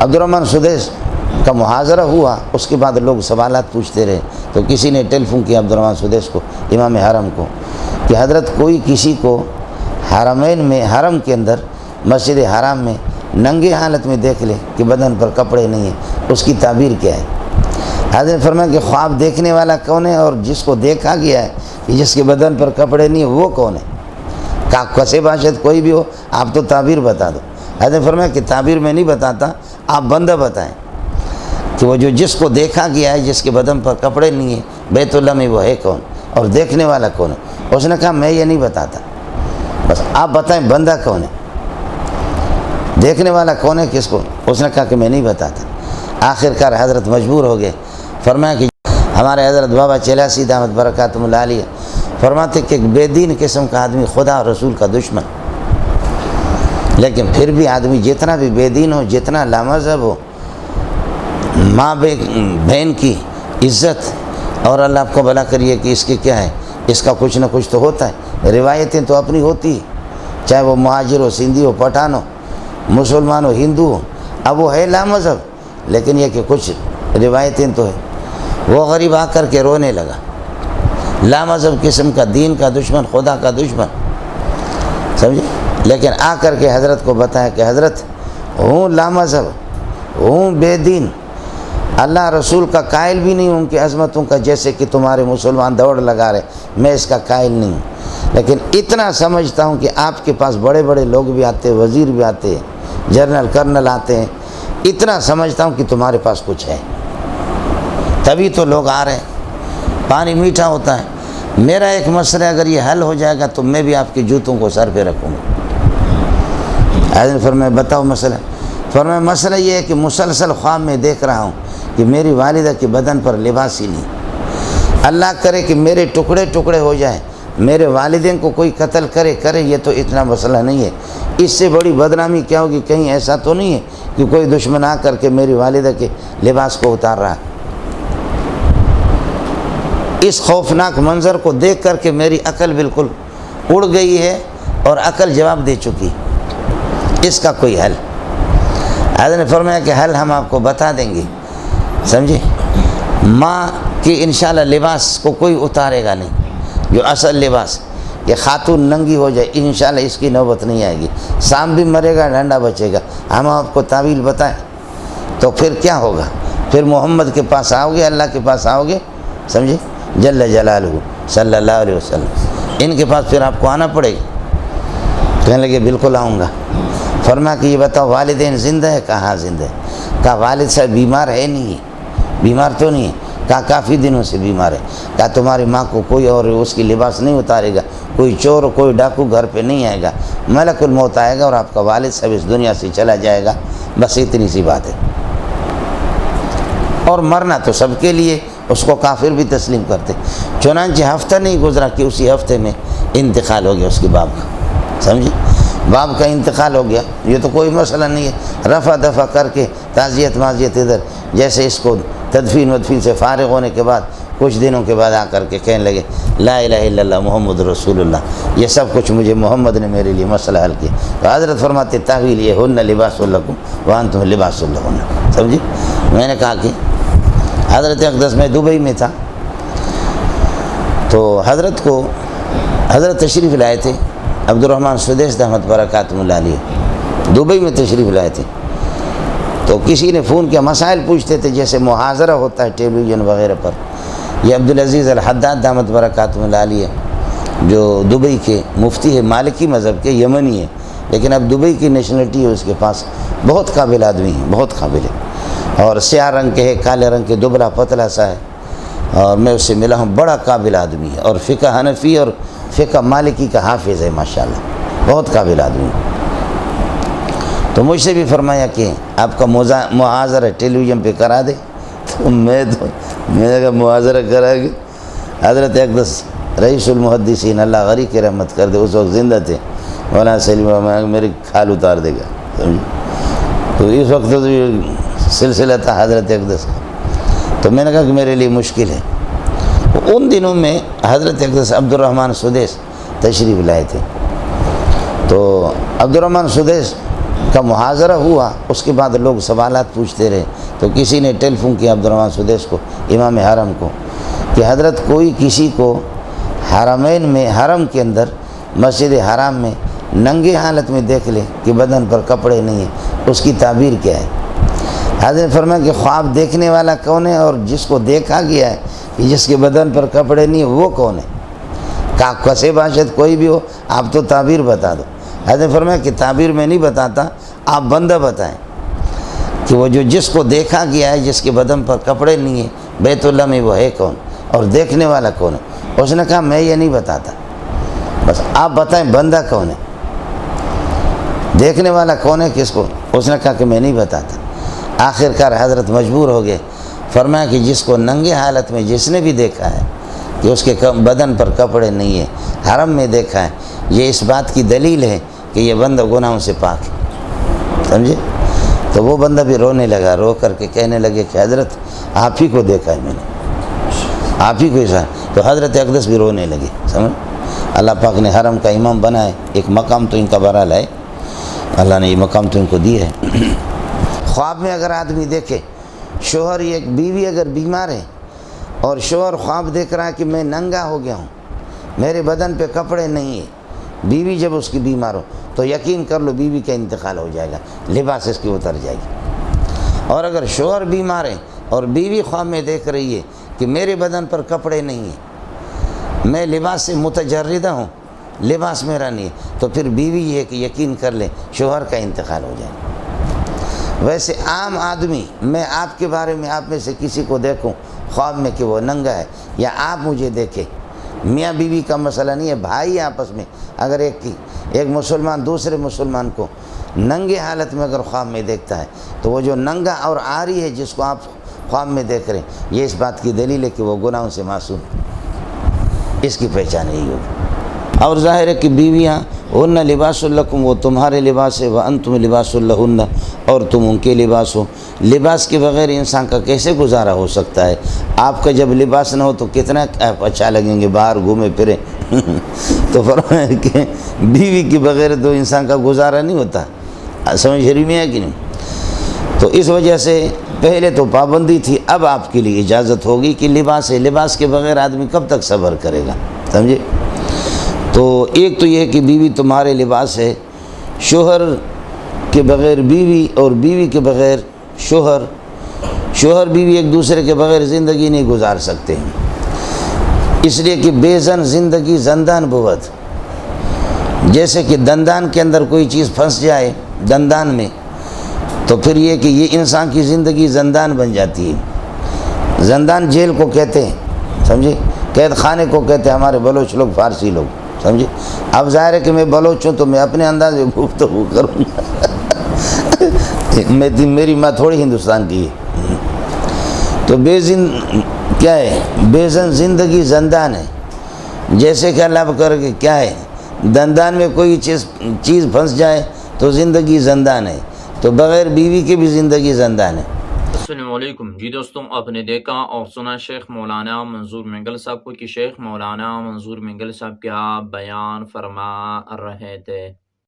عبدالرحمن سدیس کا محاضرہ ہوا، اس کے بعد لوگ سوالات پوچھتے رہے، تو کسی نے ٹیلی فون کیا عبدالرحمن سدیس کو، امام حرم کو، کہ حضرت کوئی کسی کو حرمین میں، حرم کے اندر مسجد حرام میں ننگے حالت میں دیکھ لے کہ بدن پر کپڑے نہیں ہیں، اس کی تعبیر کیا ہے؟ حضرت نے فرمایا کہ خواب دیکھنے والا کون ہے، اور جس کو دیکھا گیا ہے کہ جس کے بدن پر کپڑے نہیں ہیں وہ کون ہے؟ کسے باشد کوئی بھی ہو، آپ تو تعبیر بتا دو۔ حضرت نے فرمایا کہ تعبیر میں نہیں بتاتا، آپ بندہ بتائیں کہ وہ جو جس کو دیکھا گیا ہے، جس کے بدن پر کپڑے نہیں ہیں بیت اللہ میں، وہ ہے کون، اور دیکھنے والا کون ہے؟ اس نے کہا میں یہ نہیں بتاتا، بس آپ بتائیں بندہ کون ہے، دیکھنے والا کون ہے، کس کو؟ اس نے کہا کہ میں نہیں بتاتا۔ آخر کار حضرت مجبور ہو گئے، فرمایا کہ ہمارے حضرت بابا چیلا سید دامت برکاتہم اللہ علیہ فرماتے کہ ایک بے دین قسم کا آدمی خدا اور رسول کا دشمن، لیکن پھر بھی آدمی جتنا بھی بے دین ہو، جتنا لامذہب ہو، ماں بہن کی عزت، اور اللہ آپ کو بھلا کریے کہ اس کے کیا ہے، اس کا کچھ نہ کچھ تو ہوتا ہے، روایتیں تو اپنی ہوتی ہیں، چاہے وہ مہاجر ہو، سندھی ہو، پٹھان ہو، مسلمان ہو، ہندو ہو، اب وہ ہے لامذہب، لیکن یہ کہ کچھ روایتیں تو ہے۔ وہ غریب آ کر کے رونے لگا، لامذہب قسم کا، دین کا دشمن، خدا کا دشمن، سمجھے، لیکن آ کر کے حضرت کو بتایا کہ حضرت ہوں لامذہب، ہوں بے دین، اللہ رسول کا قائل بھی نہیں ہوں ان کی عظمتوں کا، جیسے کہ تمہارے مسلمان دوڑ لگا رہے، میں اس کا قائل نہیں ہوں، لیکن اتنا سمجھتا ہوں کہ آپ کے پاس بڑے بڑے لوگ بھی آتے ہیں، وزیر بھی آتے ہیں، جنرل کرنل آتے ہیں، اتنا سمجھتا ہوں کہ تمہارے پاس کچھ ہے، تبھی تو لوگ آ رہے ہیں، پانی میٹھا ہوتا ہے، میرا ایک مسئلہ اگر یہ حل ہو جائے گا تو میں بھی آپ کے جوتوں کو سر پہ رکھوں گا۔ حضرت نے فرمایا بتاؤ مسئلہ؟ فرمایا مسئلہ یہ ہے کہ مسلسل خواب میں دیکھ رہا ہوں کہ میری والدہ کے بدن پر لباس ہی نہیں، اللہ کرے کہ میرے ٹکڑے ٹکڑے ہو جائیں، میرے والدین کو کوئی قتل کرے، یہ تو اتنا مسئلہ نہیں ہے، اس سے بڑی بدنامی کیا ہوگی، کہیں ایسا تو نہیں ہے کہ کوئی دشمن آ کر کے میری والدہ کے لباس کو اتار رہا ہے۔ اس خوفناک منظر کو دیکھ کر کے میری عقل بالکل اڑ گئی ہے، اور عقل جواب دے چکی، اس کا کوئی حل؟ حضرت نے فرمایا کہ حل ہم آپ کو بتا دیں گے، سمجھے، ماں کی انشاءاللہ لباس کو کوئی اتارے گا نہیں، جو اصل لباس، کہ خاتون ننگی ہو جائے انشاءاللہ اس کی نوبت نہیں آئے گی، سام بھی مرے گا، ڈنڈا بچے گا، ہم آپ کو تعویل بتائیں تو پھر کیا ہوگا؟ پھر محمد کے پاس آؤ گے، اللہ کے پاس آؤ گے، سمجھے، جل جلالہ صلی اللہ علیہ وسلم، ان کے پاس پھر آپ کو آنا پڑے گا۔ کہنے لگے بالکل آؤں گا۔ فرمایا کہ یہ بتاؤ والدین زندہ ہے؟ کہا ہاں زندہ ہے۔ کہا والد صاحب بیمار ہے؟ نہیں ہے، بیمار تو نہیں ہے۔ کہا کافی دنوں سے بیمار ہے۔ کہا تمہاری ماں کو کوئی اور اس کی لباس نہیں اتارے گا، کوئی چور کوئی ڈاکو گھر پہ نہیں آئے گا، ملک الموت آئے گا اور آپ کا والد صاحب اس دنیا سے چلا جائے گا، بس اتنی سی بات ہے۔ اور مرنا تو سب کے لیے، اس کو کافر بھی تسلیم کرتے۔ چنانچہ ہفتہ نہیں گزرا کہ اسی ہفتے میں انتقال ہو گیا اس کے باپ کا، سمجھے، باپ کا انتقال ہو گیا۔ یہ تو کوئی مسئلہ نہیں ہے، رفع دفع کر کے تعزیت معزیت ادھر، جیسے اس کو تدفین ودفین سے فارغ ہونے کے بعد کچھ دنوں کے بعد آ کر کے کہنے لگے لا الہ الا اللہ محمد رسول اللہ، یہ سب کچھ مجھے محمد نے میرے لیے مسئلہ حل کیا۔ تو حضرت فرماتے تاویل یہ ہن لباس لکم وانتم لباس لہن، سمجھے۔ میں نے کہا کہ حضرت اقدس میں دبئی میں تھا، تو حضرت تشریف لائے تھے، عبدالرحمن سدیس دامت برکاتہم اللہ علیہ دبئی میں تشریف لائے تھے۔ تو کسی نے فون کیا، مسائل پوچھتے تھے، جیسے محاضرہ ہوتا ہے ٹیلی ویژن وغیرہ پر۔ یہ عبدالعزیز الحداد دامت برکاتہم اللہ علیہ جو دبئی کے مفتی ہے، مالکی مذہب کے، یمنی ہے، لیکن اب دبئی کی نیشنلٹی ہے اس کے پاس، بہت قابل آدمی ہے، بہت قابل ہے، اور سیاہ رنگ کے ہے، کالے رنگ کے، دبلا پتلا سا ہے، اور میں اس سے ملا ہوں، بڑا قابل آدمی ہے، اور فقہ حنفی اور فقہ مالکی کا حافظ ہے ماشاءاللہ، بہت قابل آدمی ہے۔ تو مجھ سے بھی فرمایا کہ آپ کا محاضرہ ٹیلی ویژن پہ کرا دے، تو میں نے کہا محاضرہ کرا کے حضرت اقدس رئیس المحدثین اللہ غری کی رحمت کر دے، اس وقت زندہ تھے، مولانا سلیم میری کھال اتار دے گا، تو اس وقت تو یہ سلسلہ تھا حضرت اقدس کا۔ تو میں نے کہا کہ میرے لیے مشکل ہے۔ ان دنوں میں حضرت اقدس عبدالرحمن سدیس تشریف لائے تھے، تو عبدالرحمن سدیس کا محاضرہ ہوا، اس کے بعد لوگ سوالات پوچھتے رہے، تو کسی نے ٹیلی فون کیا عبدالرحمن سدیس کو، امام حرم کو، کہ حضرت کوئی کسی کو حرمین میں، حرم کے اندر مسجد حرام میں ننگے حالت میں دیکھ لے کہ بدن پر کپڑے نہیں ہیں، اس کی تعبیر کیا ہے؟ حضرت نے فرمایا کہ خواب دیکھنے والا کون ہے اور جس کو دیکھا گیا ہے کہ جس کے بدن پر کپڑے نہیں ہیں وہ کون ہے؟ کسے باشد کوئی بھی ہو، آپ تو تعبیر بتا دو۔ حضرت نے فرمایا کہ تعبیر میں نہیں بتاتا، آپ بندہ بتائیں کہ وہ جو جس کو دیکھا گیا ہے، جس کے بدن پر کپڑے نہیں ہیں بیت اللہ میں، وہ ہے کون اور دیکھنے والا کون ہے؟ اس نے کہا میں یہ نہیں بتاتا، بس آپ بتائیں بندہ کون ہے، دیکھنے والا کون ہے کس کو؟ اس نے کہا کہ میں نہیں بتاتا۔ آخر کار حضرت مجبور ہو گئے، فرمایا کہ جس کو ننگے حالت میں جس نے بھی دیکھا ہے کہ اس کے بدن پر کپڑے نہیں ہیں، حرم میں دیکھا ہے، یہ اس بات کی دلیل ہے کہ یہ بندہ گناہوں سے پاک ہے، سمجھے؟ تو وہ بندہ بھی رونے لگا، رو کر کے کہنے لگے کہ حضرت آپ ہی کو دیکھا ہے میں نے، آپ ہی کو ایسا۔ تو حضرت اقدس بھی رونے لگے، سمجھ؟ اللہ پاک نے حرم کا امام بنائے، ایک مقام تو ان کا بہرحال ہے، اللہ نے یہ مقام تو ان کو دی ہے۔ خواب میں اگر آدمی دیکھے، شوہر ایک بیوی اگر بیمار ہے اور شوہر خواب دیکھ رہا ہے کہ میں ننگا ہو گیا ہوں، میرے بدن پہ کپڑے نہیں ہیں، بیوی جب اس کی بیمار ہو تو یقین کر لو بیوی کا انتقال ہو جائے گا، لباس اس کی اتر جائے گی۔ اور اگر شوہر بیمار ہے اور بیوی خواب میں دیکھ رہی ہے کہ میرے بدن پر کپڑے نہیں ہیں، میں لباس سے متجردہ ہوں، لباس میرا نہیں ہے، تو پھر بیوی یہ کہ یقین کر لے شوہر کا انتقال ہو جائے گا۔ ویسے عام آدمی، میں آپ کے بارے میں آپ میں سے کسی کو دیکھوں خواب میں کہ وہ ننگا ہے، یا آپ مجھے دیکھیں، میاں بیوی کا مسئلہ نہیں ہے، بھائی آپس میں اگر ایک مسلمان دوسرے مسلمان کو ننگے حالت میں اگر خواب میں دیکھتا ہے تو وہ جو ننگا اور عاری ہے جس کو آپ خواب میں دیکھ رہے ہیں، یہ اس بات کی دلیل ہے کہ وہ گناہوں سے معصوم، اس کی پہچان یہی ہوگی۔ اور ظاہر ہے کہ بیویاں ہن لباس لکم، وہ تمہارے لباس ہے، وانتم لباس لہن، اور تم ان کے لباس ہو۔ لباس کے بغیر انسان کا کیسے گزارا ہو سکتا ہے؟ آپ کا جب لباس نہ ہو تو کتنا اچھا لگیں گے، باہر گھومے پھرے۔ تو فرمایا کہ بیوی کے بغیر تو انسان کا گزارا نہیں ہوتا، سمجھ رہی میں ہے کہ نہیں؟ تو اس وجہ سے پہلے تو پابندی تھی، اب آپ کے لیے اجازت ہوگی کہ لباس ہے، لباس کے بغیر آدمی کب تک صبر کرے گا، سمجھے؟ تو ایک تو یہ کہ بیوی تمہارے لباس ہے، شوہر کے بغیر بیوی اور بیوی کے بغیر شوہر، شوہر بیوی ایک دوسرے کے بغیر زندگی نہیں گزار سکتے، اس لیے کہ بے زن زندگی زندان بود، جیسے کہ دندان کے اندر کوئی چیز پھنس جائے دندان میں تو پھر یہ کہ یہ انسان کی زندگی زندان بن جاتی ہے۔ زندان جیل کو کہتے ہیں، سمجھے؟ قید خانے کو کہتے ہیں ہمارے بلوچ لوگ، فارسی لوگ، سمجھے؟ اب ظاہر ہے کہ میں بلوچ ہوں تو میں اپنے انداز میں گفتگو کروں گا، میری ماں تھوڑی ہندوستان کی ہے۔ تو کیا ہے؟ بے زن زندگی زندان ہے، جیسے کہ اللہ کر کے کیا ہے، دندان میں کوئی چیز پھنس جائے تو زندگی زندان ہے، تو بغیر بیوی کے بھی زندگی زندان ہے۔ السلام علیکم جی دوستوں، آپ نے دیکھا اور سنا شیخ مولانا منظور مینگل صاحب کو کہ شیخ مولانا منظور مینگل صاحب کیا بیان فرما رہے تھے۔